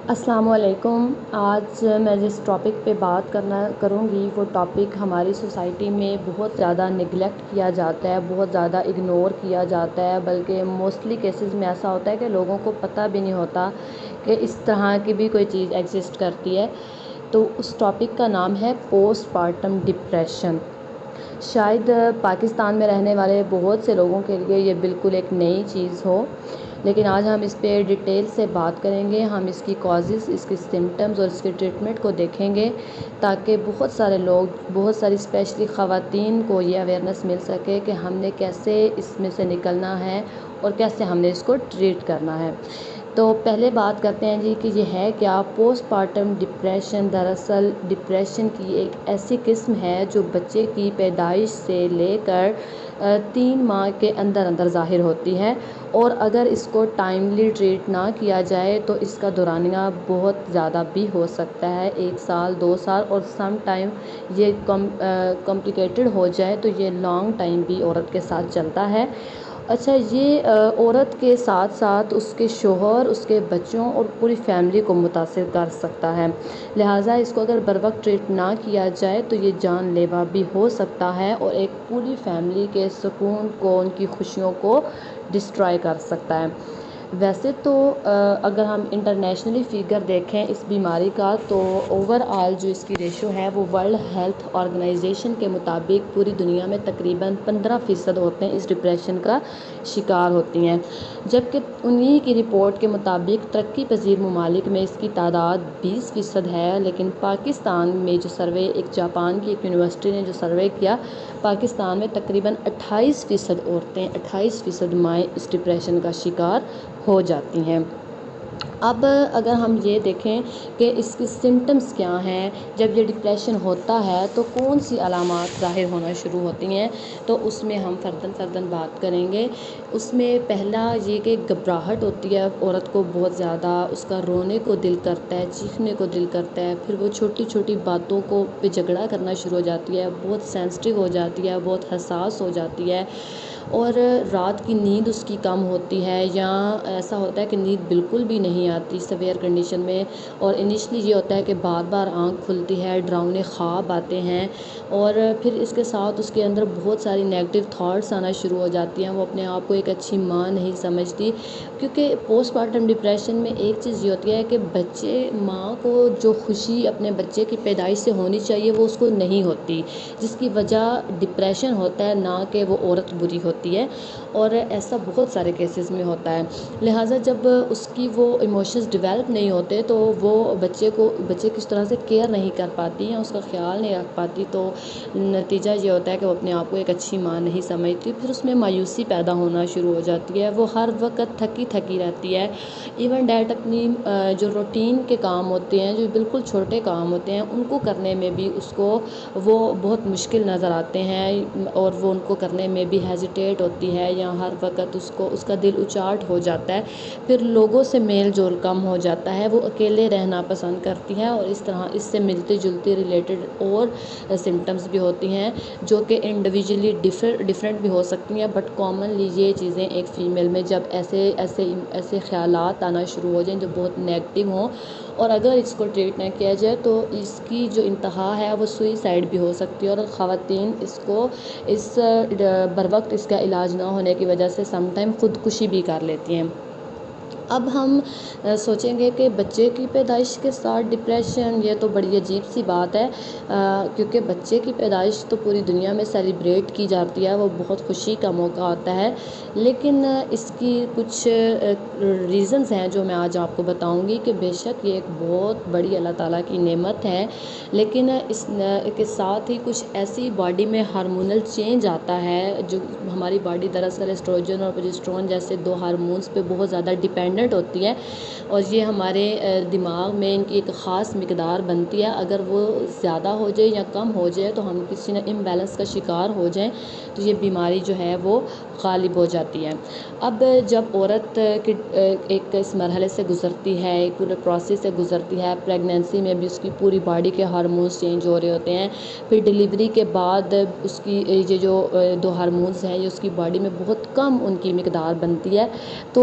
السلام علیکم۔ آج میں جس ٹاپک پہ بات کروں گی وہ ٹاپک ہماری سوسائٹی میں بہت زیادہ نگلیکٹ کیا جاتا ہے، بہت زیادہ اگنور کیا جاتا ہے، بلکہ موسٹلی کیسز میں ایسا ہوتا ہے کہ لوگوں کو پتہ بھی نہیں ہوتا کہ اس طرح کی بھی کوئی چیز ایگزسٹ کرتی ہے۔ تو اس ٹاپک کا نام ہے پوسٹ پارٹم ڈپریشن۔ شاید پاکستان میں رہنے والے بہت سے لوگوں کے لیے یہ بالکل ایک نئی چیز ہو، لیکن آج ہم اس پہ ڈیٹیل سے بات کریں گے۔ ہم اس کی کازز، اس کی سمٹمز اور اس کے ٹریٹمنٹ کو دیکھیں گے تاکہ بہت سارے لوگ، بہت ساری اسپیشلی خواتین کو یہ اویئرنیس مل سکے کہ ہم نے کیسے اس میں سے نکلنا ہے اور کیسے ہم نے اس کو ٹریٹ کرنا ہے۔ تو پہلے بات کرتے ہیں جی کہ یہ ہے کیا۔ پوسٹ پارٹم ڈپریشن دراصل ڈپریشن کی ایک ایسی قسم ہے جو بچے کی پیدائش سے لے کر 3 ماہ کے اندر ظاہر ہوتی ہے، اور اگر اس کو ٹائملی ٹریٹ نہ کیا جائے تو اس کا دورانیہ بہت زیادہ بھی ہو سکتا ہے، 1 سال 2 سال، اور سم ٹائم یہ کمپلیکیٹڈ ہو جائے تو یہ لانگ ٹائم بھی عورت کے ساتھ چلتا ہے۔ اچھا، یہ عورت کے ساتھ ساتھ اس کے شوہر، اس کے بچوں اور پوری فیملی کو متاثر کر سکتا ہے، لہٰذا اس کو اگر بروقت ٹریٹ نہ کیا جائے تو یہ جان لیوا بھی ہو سکتا ہے اور ایک پوری فیملی کے سکون کو، ان کی خوشیوں کو ڈسٹرائے کر سکتا ہے۔ ویسے تو اگر ہم انٹرنیشنلی فگر دیکھیں اس بیماری کا تو اوور آل جو اس کی ریشو ہے وہ ورلڈ ہیلتھ آرگنائزیشن کے مطابق پوری دنیا میں تقریباً 15% عورتیں اس ڈپریشن کا شکار ہوتی ہیں، جبکہ انہی کی رپورٹ کے مطابق ترقی پذیر ممالک میں اس کی تعداد 20% ہے۔ لیکن پاکستان میں جو سروے، ایک جاپان کی ایک یونیورسٹی نے جو سروے کیا، پاکستان میں تقریباً 28% عورتیں، 28% مائیں اس ڈپریشن کا شکار ہو جاتی ہیں۔ اب اگر ہم یہ دیکھیں کہ اس کی سمٹمز کیا ہیں، جب یہ ڈپریشن ہوتا ہے تو کون سی علامات ظاہر ہونا شروع ہوتی ہیں، تو اس میں ہم فرداً بات کریں گے۔ اس میں پہلا یہ کہ گھبراہٹ ہوتی ہے عورت کو بہت زیادہ، اس کا رونے کو دل کرتا ہے، چیخنے کو دل کرتا ہے، پھر وہ چھوٹی چھوٹی باتوں کو پہ جھگڑا کرنا شروع ہو جاتی ہے، بہت سینسٹیو ہو جاتی ہے، بہت حساس ہو جاتی ہے، اور رات کی نیند اس کی کم ہوتی ہے، یا ایسا ہوتا ہے کہ نیند بالکل بھی نہیں آتی سیویئر کنڈیشن میں، اور انیشلی یہ ہوتا ہے کہ بار بار آنکھ کھلتی ہے، ڈراؤنے خواب آتے ہیں، اور پھر اس کے ساتھ اس کے اندر بہت ساری نیگیٹو تھاٹس آنا شروع ہو جاتی ہیں۔ وہ اپنے آپ کو ایک اچھی ماں نہیں سمجھتی، کیونکہ پوسٹ پارٹم ڈپریشن میں ایک چیز یہ ہوتی ہے کہ بچے، ماں کو جو خوشی اپنے بچے کی پیدائش سے ہونی چاہیے وہ اس کو نہیں ہوتی، جس کی وجہ ڈپریشن ہوتا ہے، نہ کہ وہ عورت بری ہوتی ہے، اور ایسا بہت سارے کیسز میں ہوتا ہے۔ لہٰذا جب اس کی وہ ایموشنز ڈیولپ نہیں ہوتے تو وہ بچے کس طرح سے کیئر نہیں کر پاتی ہیں، اس کا خیال نہیں رکھ پاتی، تو نتیجہ یہ ہوتا ہے کہ وہ اپنے آپ کو ایک اچھی ماں نہیں سمجھتی، پھر اس میں مایوسی پیدا ہونا شروع ہو جاتی ہے، وہ ہر وقت تھکی رہتی ہے، ایون ڈیٹ اپنی جو روٹین کے کام ہوتے ہیں، جو بالکل چھوٹے کام ہوتے ہیں، ان کو کرنے میں بھی اس کو وہ بہت مشکل نظر آتے ہیں، اور وہ ان کو کرنے میں بھی ہیزیٹیٹ ہوتی ہے، یا ہر وقت اس کا دل اچاٹ ہو جاتا ہے، پھر لوگوں سے میل جول کم ہو جاتا ہے، وہ اکیلے رہنا پسند کرتی ہے، اور اس طرح اس سے ملتی جلتی ریلیٹڈ اور سمٹمز بھی ہوتی ہیں جو کہ انڈیویجولی ڈفرینٹ بھی ہو سکتی ہیں، بٹ کامنلی یہ چیزیں ایک فیمیل میں جب ایسے خیالات آنا شروع ہو جائیں جو بہت نیگیٹو ہوں، اور اگر اس کو ٹریٹ نہ کیا جائے تو اس کی جو انتہا ہے وہ سوئیسائڈ بھی ہو سکتی ہے، اور خواتین اس بروقت اس کا علاج نہ ہونے کی وجہ سے سم ٹائم خودکشی بھی کر لیتی ہیں۔ اب ہم سوچیں گے کہ بچے کی پیدائش کے ساتھ ڈپریشن، یہ تو بڑی عجیب سی بات ہے، کیونکہ بچے کی پیدائش تو پوری دنیا میں سیلیبریٹ کی جاتی ہے، وہ بہت خوشی کا موقع ہوتا ہے، لیکن اس کی کچھ ریزنز ہیں جو میں آج آپ کو بتاؤں گی کہ بے شک یہ ایک بہت بڑی اللہ تعالیٰ کی نعمت ہے، لیکن اس کے ساتھ ہی کچھ ایسی باڈی میں ہارمونل چینج آتا ہے، جو ہماری باڈی دراصل ایسٹروجن اور پروجسٹرون جیسے 2 ہارمونز پہ بہت زیادہ ڈیپینڈنٹ ہوتی ہے، اور یہ ہمارے دماغ میں ان کی ایک خاص مقدار بنتی ہے، اگر وہ زیادہ ہو جائے یا کم ہو جائے تو ہم کسی نہ امبیلنس کا شکار ہو جائیں تو یہ بیماری جو ہے وہ غالب ہو جاتی ہے۔ اب جب عورت ایک اس مرحلے سے گزرتی ہے، ایک پورے پروسیس سے گزرتی ہے، پریگنینسی میں بھی اس کی پوری باڈی کے ہارمونز چینج ہو رہے ہوتے ہیں، پھر ڈیلیوری کے بعد اس کی یہ جو 2 ہارمونز ہیں یہ اس کی باڈی میں بہت کم ان کی مقدار بنتی ہے، تو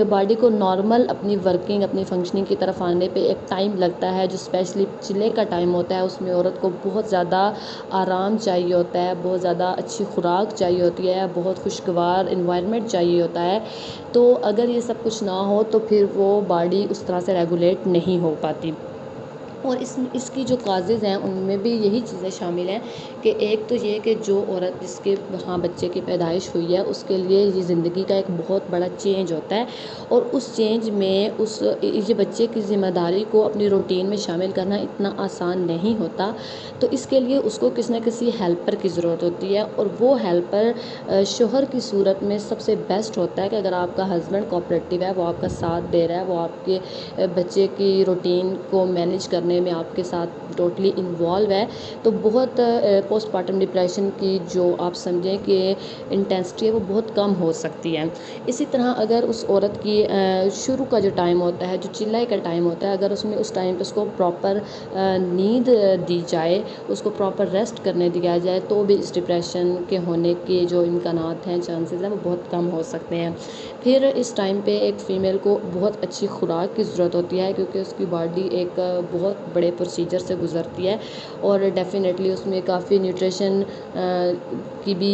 باڈی باڈی کو نارمل اپنی ورکنگ اپنی فنکشننگ کی طرف آنے پہ ایک ٹائم لگتا ہے، جو اسپیشلی چلے کا ٹائم ہوتا ہے، اس میں عورت کو بہت زیادہ آرام چاہیے ہوتا ہے، بہت زیادہ اچھی خوراک چاہیے ہوتی ہے، بہت خوشگوار انوائرمنٹ چاہیے ہوتا ہے. تو اگر یہ سب کچھ نہ ہو تو پھر وہ باڈی اس طرح سے ریگولیٹ نہیں ہو پاتی. اور اس کی جو کازز ہیں ان میں بھی یہی چیزیں شامل ہیں کہ ایک تو یہ کہ جو عورت جس کے ہاں بچے کی پیدائش ہوئی ہے اس کے لیے یہ زندگی کا ایک بہت بڑا چینج ہوتا ہے، اور اس چینج میں یہ بچے کی ذمہ داری کو اپنی روٹین میں شامل کرنا اتنا آسان نہیں ہوتا. تو اس کے لیے اس کو کسی نہ کسی ہیلپر کی ضرورت ہوتی ہے، اور وہ ہیلپر شوہر کی صورت میں سب سے بیسٹ ہوتا ہے کہ اگر آپ کا ہسبینڈ کوآپریٹیو ہے، وہ آپ کا ساتھ دے رہا ہے، وہ آپ کے بچے کی روٹین کو مینیج کرنے میں آپ کے ساتھ ٹوٹلی انوالو ہے، تو بہت پوسٹ پارٹم ڈپریشن کی جو آپ سمجھیں کہ انٹینسٹی ہے وہ بہت کم ہو سکتی ہے. اسی طرح اگر اس عورت کی شروع کا جو ٹائم ہوتا ہے، جو چلائی کا ٹائم ہوتا ہے، اگر اس میں اس ٹائم پہ اس کو پراپر نیند دی جائے، اس کو پراپر ریسٹ کرنے دیا جائے، تو بھی اس ڈپریشن کے ہونے کے جو امکانات ہیں، چانسز ہیں، وہ بہت کم ہو سکتے ہیں. پھر اس ٹائم پہ ایک فیمیل کو بہت اچھی خوراک کی ضرورت ہوتی ہے، کیونکہ اس کی باڈی ایک بہت بڑے پروسیجر سے گزرتی ہے، اور ڈیفینیٹلی اس میں کافی نیوٹریشن کی بھی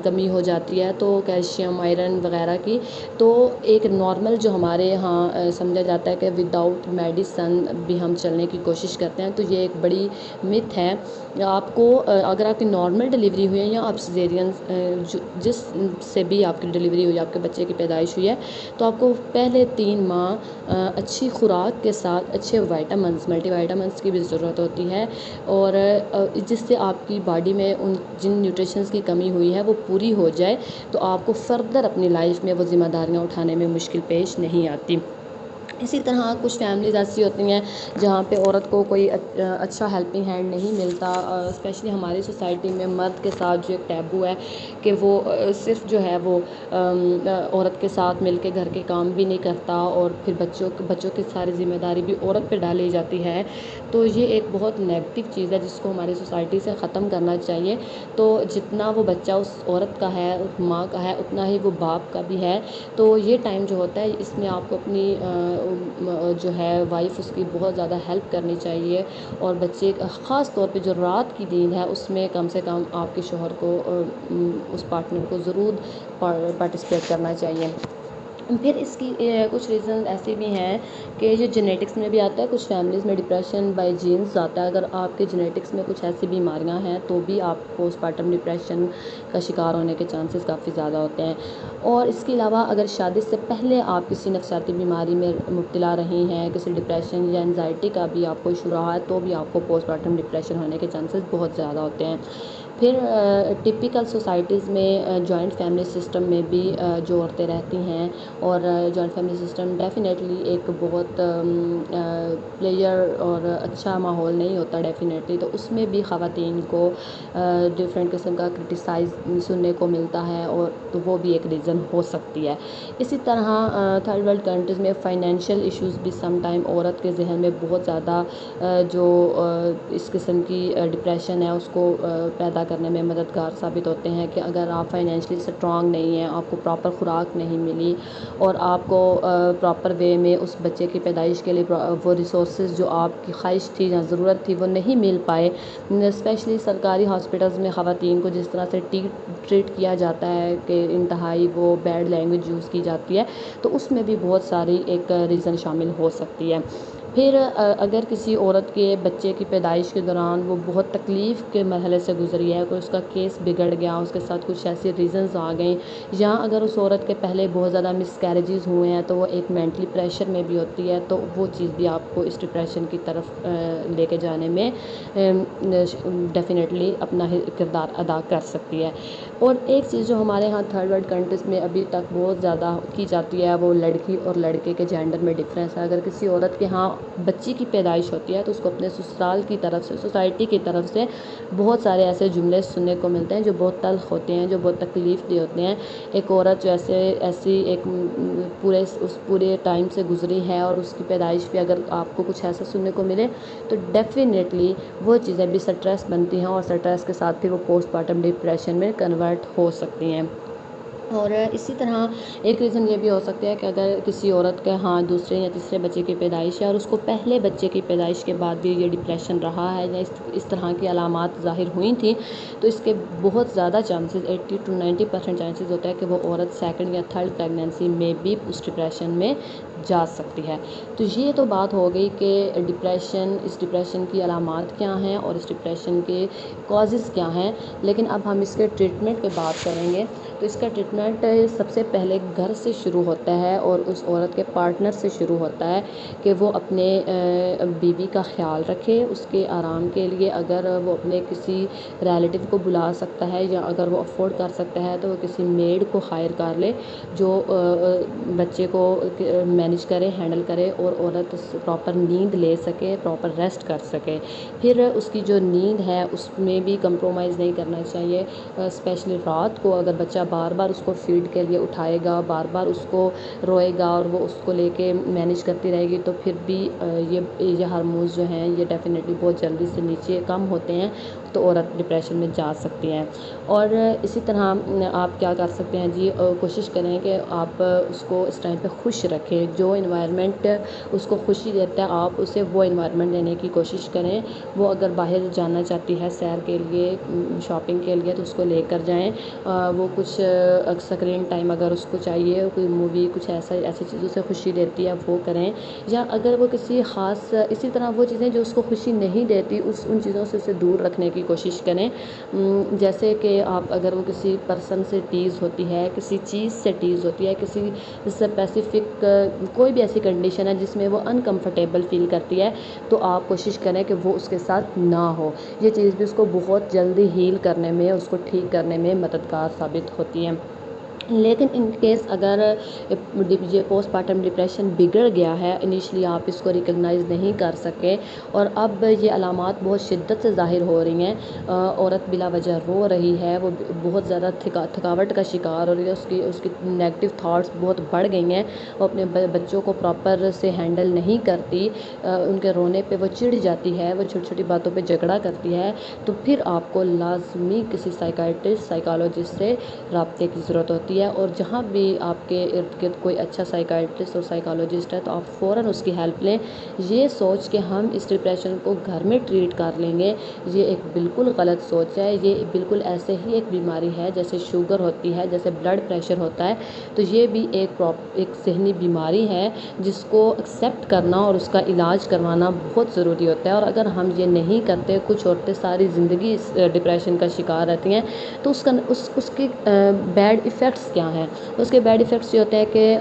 کمی ہو جاتی ہے، تو کیلشیم آئرن وغیرہ کی. تو ایک نارمل جو ہمارے یہاں سمجھا جاتا ہے کہ وداؤٹ میڈیسن بھی ہم چلنے کی کوشش کرتے ہیں، تو یہ ایک بڑی متھ ہے. آپ کو اگر آپ کی نارمل ڈلیوری ہوئی ہے یا آپ سیزیرین جس سے بھی آپ کی ڈلیوری ہوئی ہے، آپ کے بچے کی پیدائش ہوئی ہے، تو آپ کو پہلے 3 ماہ اچھی خوراک کے ساتھ اچھے وائٹامنس ملٹی وائٹامنس کی بھی ضرورت ہوتی ہے، اور جس سے آپ کی باڈی میں جن نیوٹریشنز کی کمی ہوئی ہے وہ پوری ہو جائے، تو آپ کو فردر اپنی لائف میں وہ ذمہ داریاں اٹھانے میں مشکل پیش نہیں آتی. اسی طرح کچھ فیملیز ایسی ہوتی ہیں جہاں پہ عورت کو کوئی اچھا ہیلپنگ ہینڈ نہیں ملتا، اسپیشلی ہماری سوسائٹی میں مرد کے ساتھ جو ایک ٹیبو ہے کہ وہ صرف جو ہے وہ عورت کے ساتھ مل کے گھر کے کام بھی نہیں کرتا، اور پھر بچوں کی ساری ذمہ داری بھی عورت پہ ڈالی جاتی ہے. تو یہ ایک بہت نیگیٹو چیز ہے جس کو ہماری سوسائٹی سے ختم کرنا چاہیے. تو جتنا وہ بچہ اس عورت کا ہے، اس ماں کا ہے، اتنا ہی وہ باپ کا بھی ہے. تو یہ ٹائم جو ہوتا ہے اس میں آپ کو اپنی جو ہے وائف اس کی بہت زیادہ ہیلپ کرنی چاہیے، اور بچے خاص طور پہ جو رات کی نیند ہے اس میں کم سے کم آپ کے شوہر کو اس پارٹنر کو ضرور پارٹیسپیٹ کرنا چاہیے. پھر اس کی کچھ ریزن ایسے بھی ہیں کہ جو جینیٹکس میں بھی آتا ہے، کچھ فیملیز میں ڈپریشن بائی جینز آتا ہے. اگر آپ کے جینیٹکس میں کچھ ایسی بیماریاں ہیں تو بھی آپ پوسٹ پارٹم ڈپریشن کا شکار ہونے کے چانسز کافی زیادہ ہوتے ہیں. اور اس کے علاوہ اگر شادی سے پہلے آپ کسی نفسیاتی بیماری میں مبتلا رہی ہیں، کسی ڈپریشن یا انزائٹی کا بھی آپ کو ایشو رہا ہے، تو بھی آپ کو پوسٹ پارٹم ڈپریشن ہونے کے چانسز بہت زیادہ ہوتے ہیں. پھر ٹپیکل سوسائٹیز میں جوائنٹ فیملی سسٹم میں بھی جو عورتیں رہتی ہیں، اور جوائنٹ فیملی سسٹم ڈیفینیٹلی ایک بہت پلیئر اور اچھا ماحول نہیں ہوتا ڈیفینیٹلی. تو اس میں بھی خواتین کو ڈفرینٹ قسم کا کرٹیسائز سننے کو ملتا ہے، اور تو وہ بھی ایک ریزن ہو سکتی ہے. اسی طرح تھرڈ ورلڈ کنٹریز میں فائنینشیل ایشوز بھی سم ٹائم عورت کے ذہن میں بہت زیادہ جو اس قسم کی ڈپریشن ہے اس کو پیدا کرنے میں مددگار ثابت ہوتے ہیں. کہ اگر آپ فائنینشلی اسٹرانگ نہیں ہیں، آپ کو پراپر خوراک نہیں ملی، اور آپ کو پراپر وے میں اس بچے کی پیدائش کے لیے وہ ریسورسز جو آپ کی خواہش تھی یا ضرورت تھی وہ نہیں مل پائے، اسپیشلی سرکاری ہاسپٹلز میں خواتین کو جس طرح سے ٹریٹ کیا جاتا ہے کہ انتہائی وہ بیڈ لینگویج یوز کی جاتی ہے، تو اس میں بھی بہت ساری ایک ریزن شامل ہو سکتی ہے. پھر اگر کسی عورت کے بچے کی پیدائش کے دوران وہ بہت تکلیف کے مرحلے سے گزری ہے، کوئی اس کا کیس بگڑ گیا، اس کے ساتھ کچھ ایسی ریزنز آ گئیں، یا اگر اس عورت کے پہلے بہت زیادہ مس کیریجز ہوئے ہیں تو وہ ایک مینٹلی پریشر میں بھی ہوتی ہے، تو وہ چیز بھی آپ کو اس ڈپریشن کی طرف لے کے جانے میں ڈیفینیٹلی اپنا کردار ادا کر سکتی ہے. اور ایک چیز جو ہمارے ہاں تھرڈ ورلڈ کنٹریز میں ابھی تک بہت زیادہ کی جاتی ہے، وہ لڑکی اور لڑکے کے جینڈر میں ڈفرینس ہے. اگر کسی عورت کے ہاں بچی کی پیدائش ہوتی ہے تو اس کو اپنے سسرال کی طرف سے، سوسائٹی کی طرف سے بہت سارے ایسے جملے سننے کو ملتے ہیں جو بہت تلخ ہوتے ہیں، جو بہت تکلیف دہ ہوتے ہیں. ایک عورت جو ایسی ایک پورے ٹائم سے گزری ہے، اور اس کی پیدائش پہ اگر آپ کو کچھ ایسا سننے کو ملے تو ڈیفینیٹلی وہ چیزیں بھی سٹریس بنتی ہیں، اور سٹریس کے ساتھ پھر وہ پوسٹ پارٹم ڈپریشن میں کنورٹ ہو سکتی ہیں. اور اسی طرح ایک ریزن یہ بھی ہو سکتا ہے کہ اگر کسی عورت کے دوسرے یا تیسرے بچے کی پیدائش ہے اور اس کو پہلے بچے کی پیدائش کے بعد بھی یہ ڈپریشن رہا ہے یا اس طرح کی علامات ظاہر ہوئی تھیں، تو اس کے بہت زیادہ چانسز 80 to 90% چانسز ہوتا ہے کہ وہ عورت سیکنڈ یا تھرڈ پریگنینسی میں بھی اس ڈپریشن میں جا سکتی ہے۔ تو یہ تو بات ہو گئی کہ اس ڈپریشن کی علامات کیا ہیں اور اس ڈپریشن کے کازز کیا ہیں، لیکن اب ہم اس کے ٹریٹمنٹ پہ بات کریں گے۔ تو اس کا ٹریٹمنٹ سب سے پہلے گھر سے شروع ہوتا ہے اور اس عورت کے پارٹنر سے شروع ہوتا ہے کہ وہ اپنے بیوی کا خیال رکھے، اس کے آرام کے لیے اگر وہ اپنے کسی ریلیٹیو کو بلا سکتا ہے یا اگر وہ افورڈ کر سکتا ہے تو وہ کسی میڈ کو ہائر کر لے جو بچے کو مینیج کرے، ہینڈل کرے اور عورت پراپر نیند لے سکے، پراپر ریسٹ کر سکے۔ پھر اس کی جو نیند ہے اس میں بھی کمپرومائز نہیں کرنا چاہیے، اسپیشلی رات کو اگر بچہ بار بار اس کو فیڈ کے لیے اٹھائے گا، بار بار اس کو روئے گا اور وہ اس کو لے کے مینیج کرتی رہے گی تو پھر بھی یہ ہارمونز جو ہیں یہ ڈیفینیٹلی بہت جلدی سے نیچے کم ہوتے ہیں تو عورت ڈپریشن میں جا سکتی ہیں۔ اور اسی طرح آپ کیا کر سکتے ہیں جی، کوشش کریں کہ آپ اس کو اس ٹائم پہ خوش رکھیں، جو انوائرمنٹ اس کو خوشی دیتا ہے آپ اسے وہ انوائرمنٹ دینے کی کوشش کریں۔ وہ اگر باہر جانا چاہتی ہے سیر کے لیے، شاپنگ کے لیے تو اس کو لے کر جائیں۔ وہ کچھ اسکرین ٹائم اگر اس کو چاہیے، کوئی مووی کچھ ایسی چیزوں سے خوشی دیتی ہے وہ کریں، یا اگر وہ کسی خاص اسی طرح وہ چیزیں جو اس کو خوشی نہیں دیتی ان چیزوں سے اسے دور رکھنے کی کوشش کریں۔ جیسے کہ آپ اگر وہ کسی پرسن سے ٹیز ہوتی ہے، کسی چیز سے ٹیز ہوتی ہے، کسی اسپیسیفک کوئی بھی ایسی کنڈیشن ہے جس میں وہ انکمفرٹیبل فیل کرتی ہے تو آپ کوشش کریں کہ وہ اس کے ساتھ نہ ہو۔ یہ چیز بھی اس کو بہت جلدی ہیل کرنے میں، اس کو ٹھیک کرنے میں مددگار ثابت ہوتی ہیں۔ لیکن ان کیس اگر یہ پوسٹ پارٹم ڈپریشن بگڑ گیا ہے، انیشلی آپ اس کو ریکگنائز نہیں کر سکے اور اب یہ علامات بہت شدت سے ظاہر ہو رہی ہیں، عورت بلا وجہ رو رہی ہے، وہ بہت زیادہ تھکاوٹ کا شکار ہو رہی ہے، اس کی نیگیٹو تھاٹس بہت بڑھ گئی ہیں، وہ اپنے بچوں کو پراپر سے ہینڈل نہیں کرتی، ان کے رونے پہ وہ چڑ جاتی ہے، وہ چھوٹی چھوٹی باتوں پہ جھگڑا کرتی ہے، تو پھر آپ کو لازمی کسی سائیکالوجسٹ سے رابطے کی ضرورت ہوتی ہے۔ اور جہاں بھی آپ کے ارد گرد کوئی اچھا سائیکالوجسٹ اور سائیکالوجسٹ ہے تو آپ فوراً اس کی ہیلپ لیں۔ یہ سوچ کہ ہم اس ڈپریشن کو گھر میں ٹریٹ کر لیں گے، یہ ایک بالکل غلط سوچ ہے۔ یہ بالکل ایسے ہی ایک بیماری ہے جیسے شوگر ہوتی ہے، جیسے بلڈ پریشر ہوتا ہے، تو یہ بھی ایک ذہنی بیماری ہے جس کو ایکسیپٹ کرنا اور اس کا علاج کروانا بہت ضروری ہوتا ہے۔ اور اگر ہم یہ نہیں کرتے، کچھ عورتیں ساری زندگی اس ڈپریشن کا شکار رہتی ہیں، تو اس کے بیڈ ایفیکٹس کیا ہیں؟ اس کے بیڈ ایفیکٹس یہ ہوتے ہیں کہ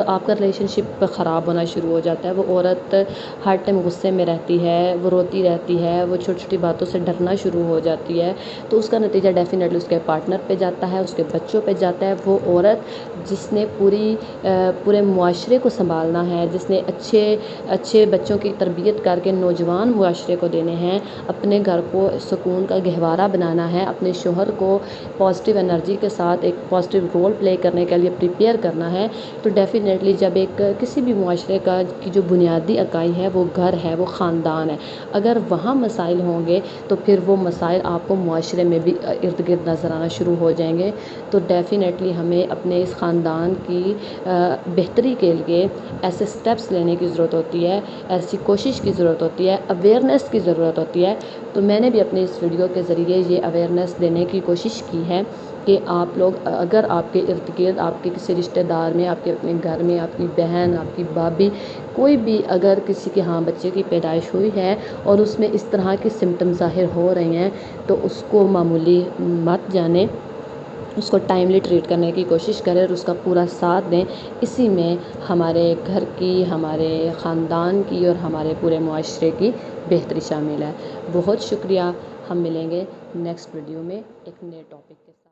آپ کا ریلیشن شپ خراب ہونا شروع ہو جاتا ہے، وہ عورت ہر ٹائم غصے میں رہتی ہے، وہ روتی رہتی ہے، وہ چھوٹی چھوٹی باتوں سے ڈرنا شروع ہو جاتی ہے، تو اس کا نتیجہ ڈیفینیٹلی اس کے پارٹنر پہ جاتا ہے، اس کے بچوں پہ جاتا ہے۔ وہ عورت جس نے پورے معاشرے کو سنبھالنا ہے، جس نے اچھے بچوں کی تربیت کر کے نوجوان معاشرے کو دینے ہیں، اپنے گھر کو سکون کا گہوارہ بنانا ہے، اپنے شوہر کو پازیٹیو انرجی کے ساتھ ایک پازیٹیو رول پلے کرنے کے لیے پریپیئر کرنا ہے، تو ڈیفینیٹلی جب کسی بھی معاشرے کی جو بنیادی اکائی ہے وہ گھر ہے، وہ خاندان ہے، اگر وہاں مسائل ہوں گے تو پھر وہ مسائل آپ کو معاشرے میں بھی ارد گرد نظر آنا شروع ہو جائیں گے۔ تو ڈیفینیٹلی ہمیں اپنے اس خاندان کی بہتری کے لیے ایسے سٹیپس لینے کی ضرورت ہوتی ہے، ایسی کوشش کی ضرورت ہوتی ہے، اویئرنیس کی ضرورت ہوتی ہے۔ تو میں نے بھی اپنے اس ویڈیو کے ذریعے یہ اویئرنیس دینے کی کوشش کی ہے کہ آپ لوگ اگر آپ کے ارد گرد آپ کے کسی رشتہ دار میں، آپ کے اپنے گھر میں، آپ کی بہن، آپ کی بھابھی، کوئی بھی اگر کسی کے بچے کی پیدائش ہوئی ہے اور اس میں اس طرح کی سمٹم ظاہر ہو رہے ہیں تو اس کو معمولی مت جانیں، اس کو ٹائملی ٹریٹ کرنے کی کوشش کریں اور اس کا پورا ساتھ دیں۔ اسی میں ہمارے گھر کی، ہمارے خاندان کی اور ہمارے پورے معاشرے کی بہتری شامل ہے۔ بہت شکریہ، ہم ملیں گے نیکسٹ ویڈیو میں ایک نئے ٹاپک کے ساتھ۔